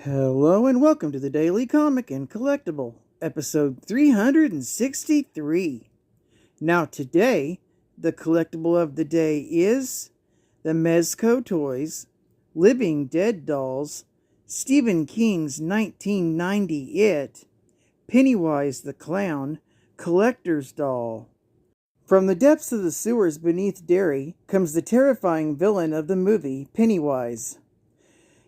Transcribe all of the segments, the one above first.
Hello and welcome to the Daily Comic and Collectible, episode 363. Now today, the collectible of the day is the Mezco Toys, Living Dead Dolls, Stephen King's 1990 It, Pennywise the Clown, Collector's Doll. From the depths of the sewers beneath Derry comes the terrifying villain of the movie, Pennywise.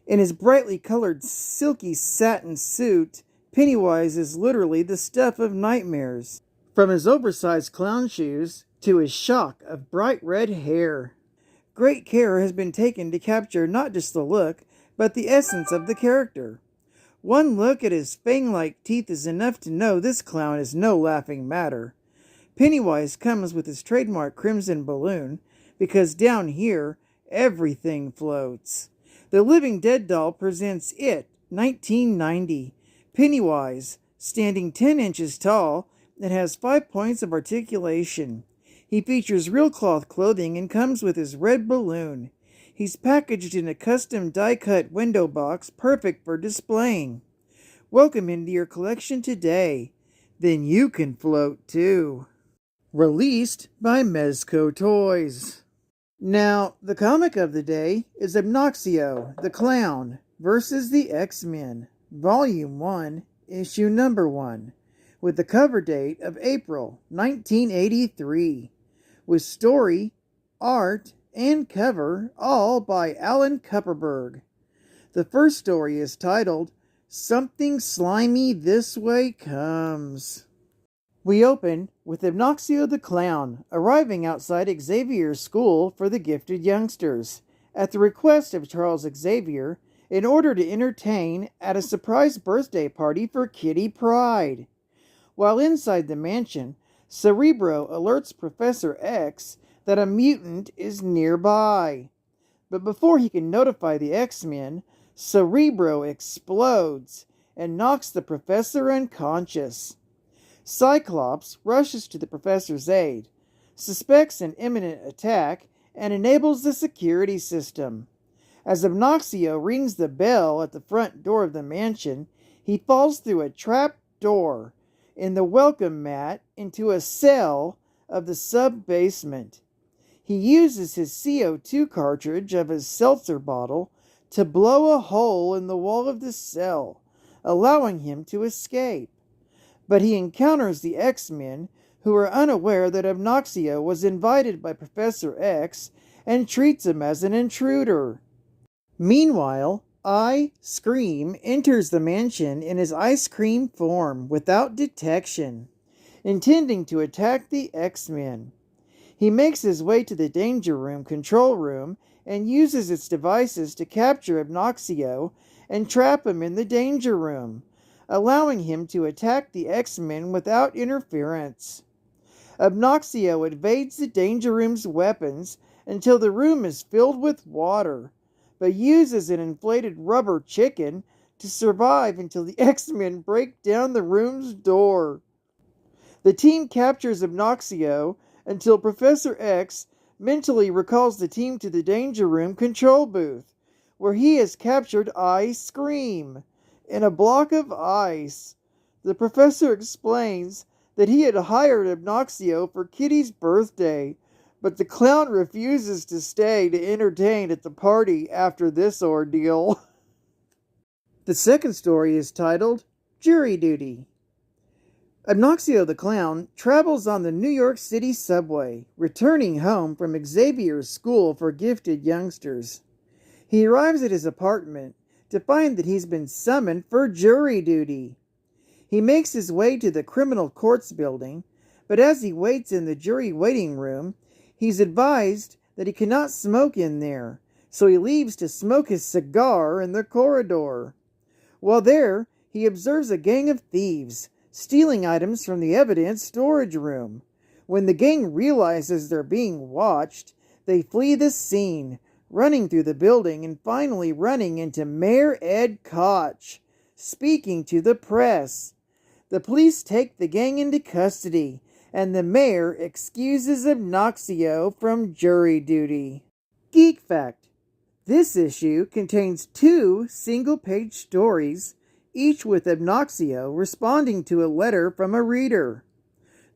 In his brightly colored silky satin suit, Pennywise is literally the stuff of nightmares. From his oversized clown shoes to his shock of bright red hair. Great care has been taken to capture not just the look, but the essence of the character. One look at his fang-like teeth is enough to know this clown is no laughing matter. Pennywise comes with his trademark crimson balloon, because down here, everything floats. The Living Dead doll presents It, 1990. Pennywise, standing 10 inches tall, and has 5 points of articulation. He features real cloth clothing and comes with his red balloon. He's packaged in a custom die-cut window box, perfect for displaying. Welcome into your collection today. Then you can float too. Released by Mezco Toys. Now, the comic of the day is Obnoxio, the Clown, versus the X-Men, Volume 1, Issue Number 1, with the cover date of April 1983, with story, art, and cover all by Alan Kupperberg. The first story is titled, Something Slimy This Way Comes. We open with Obnoxio the Clown arriving outside Xavier's school for the gifted youngsters, at the request of Charles Xavier, in order to entertain at a surprise birthday party for Kitty Pryde. While inside the mansion, Cerebro alerts Professor X that a mutant is nearby. But before he can notify the X-Men, Cerebro explodes and knocks the professor unconscious. Cyclops rushes to the professor's aid, suspects an imminent attack, and enables the security system. As Obnoxio rings the bell at the front door of the mansion, he falls through a trap door in the welcome mat into a cell of the sub-basement. He uses his CO2 cartridge of his seltzer bottle to blow a hole in the wall of the cell, allowing him to escape. But he encounters the X-Men, who are unaware that Obnoxio was invited by Professor X and treats him as an intruder. Meanwhile, Scream enters the mansion in his ice cream form without detection, intending to attack the X-Men. He makes his way to the Danger Room control room and uses its devices to capture Obnoxio and trap him in the Danger Room, allowing him to attack the X-Men without interference. Obnoxio evades the Danger Room's weapons until the room is filled with water, but uses an inflated rubber chicken to survive until the X-Men break down the room's door. The team captures Obnoxio until Professor X mentally recalls the team to the Danger Room control booth, where he has captured Scream in a block of ice. The professor explains that he had hired Obnoxio for Kitty's birthday, but the clown refuses to stay to entertain at the party after this ordeal. The second story is titled, Jury Duty. Obnoxio the Clown travels on the New York City subway, returning home from Xavier's school for gifted youngsters. He arrives at his apartment to find that he's been summoned for jury duty. He makes his way to the criminal courts building, but as he waits in the jury waiting room, he's advised that he cannot smoke in there, so he leaves to smoke his cigar in the corridor. While there, he observes a gang of thieves, stealing items from the evidence storage room. When the gang realizes they're being watched, they flee the scene, running through the building and finally running into Mayor Ed Koch, speaking to the press. The police take the gang into custody, and the mayor excuses Obnoxio from jury duty. Geek fact: This issue contains 2 single-page stories, each with Obnoxio responding to a letter from a reader.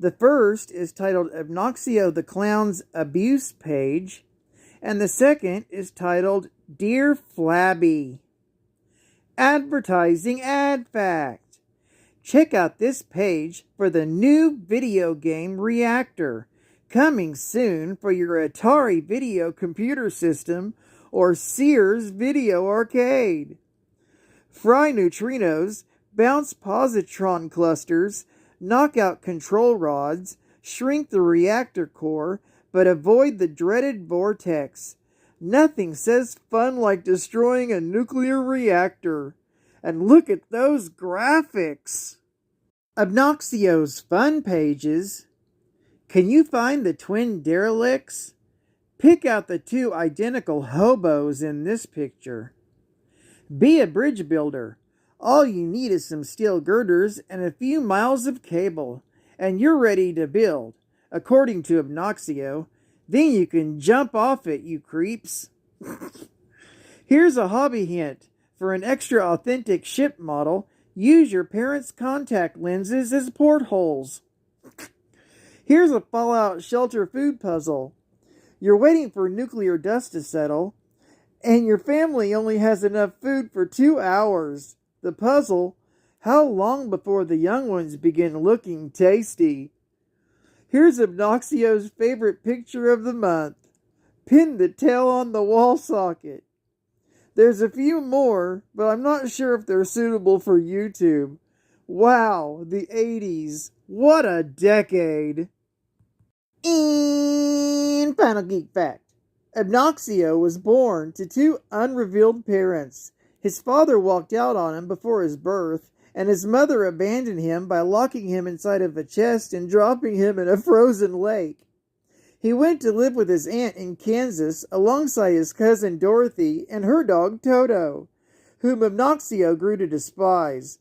The first is titled Obnoxio the Clown's Abuse Page, and the second is titled Dear Flabby. Advertising Ad Fact. Check out this page for the new video game Reactor, coming soon for your Atari video computer system or Sears Video Arcade. Fry neutrinos, bounce positron clusters, knock out control rods, shrink the reactor core, but avoid the dreaded vortex. Nothing says fun like destroying a nuclear reactor. And look at those graphics! Obnoxio's fun pages. Can you find the twin derelicts? Pick out the 2 identical hobos in this picture. Be a bridge builder. All you need is some steel girders and a few miles of cable, and you're ready to build, according to Obnoxio. Then you can jump off it, you creeps. Here's a hobby hint. For an extra authentic ship model, use your parents' contact lenses as portholes. Here's a Fallout Shelter food puzzle. You're waiting for nuclear dust to settle, and your family only has enough food for 2 hours. The puzzle: how long before the young ones begin looking tasty? Here's Obnoxio's favorite picture of the month. Pin the tail on the wall socket. There's a few more, but I'm not sure if they're suitable for YouTube. Wow, the 80s. What a decade. And final geek fact. Obnoxio was born to 2 unrevealed parents. His father walked out on him before his birth, and his mother abandoned him by locking him inside of a chest and dropping him in a frozen lake. He went to live with his aunt in Kansas alongside his cousin Dorothy and her dog Toto, whom Obnoxio grew to despise.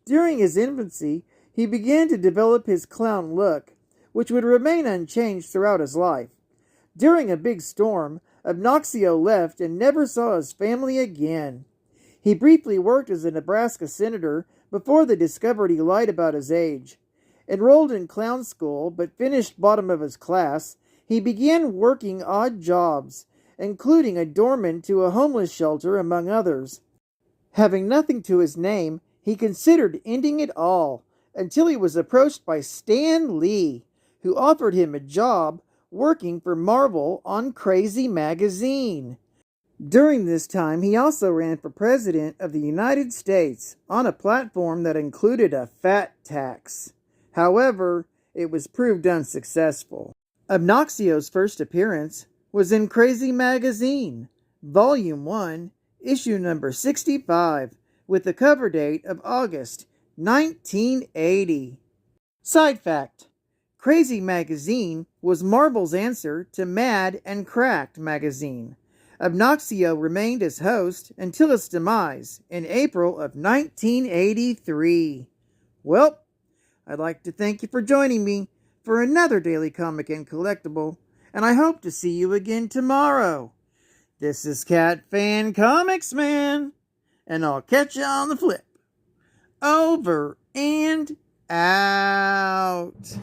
During his infancy, he began to develop his clown look, which would remain unchanged throughout his life. During a big storm, Obnoxio left and never saw his family again. He briefly worked as a Nebraska senator before they discovered he lied about his age. Enrolled in clown school, but finished bottom of his class, he began working odd jobs, including a doorman to a homeless shelter, among others. Having nothing to his name, he considered ending it all, until he was approached by Stan Lee, who offered him a job working for Marvel on Crazy Magazine. During this time, he also ran for President of the United States on a platform that included a fat tax. However, it was proved unsuccessful. Obnoxio's first appearance was in Crazy Magazine, Volume 1, Issue number 65, with the cover date of August 1980. Side fact: Crazy Magazine was Marvel's answer to Mad and Cracked magazine. Obnoxio remained as host until its demise in April of 1983. Well, I'd like to thank you for joining me for another Daily Comic and Collectible, and I hope to see you again tomorrow. This is Cat Fan Comics Man, and I'll catch you on the flip. Over and out.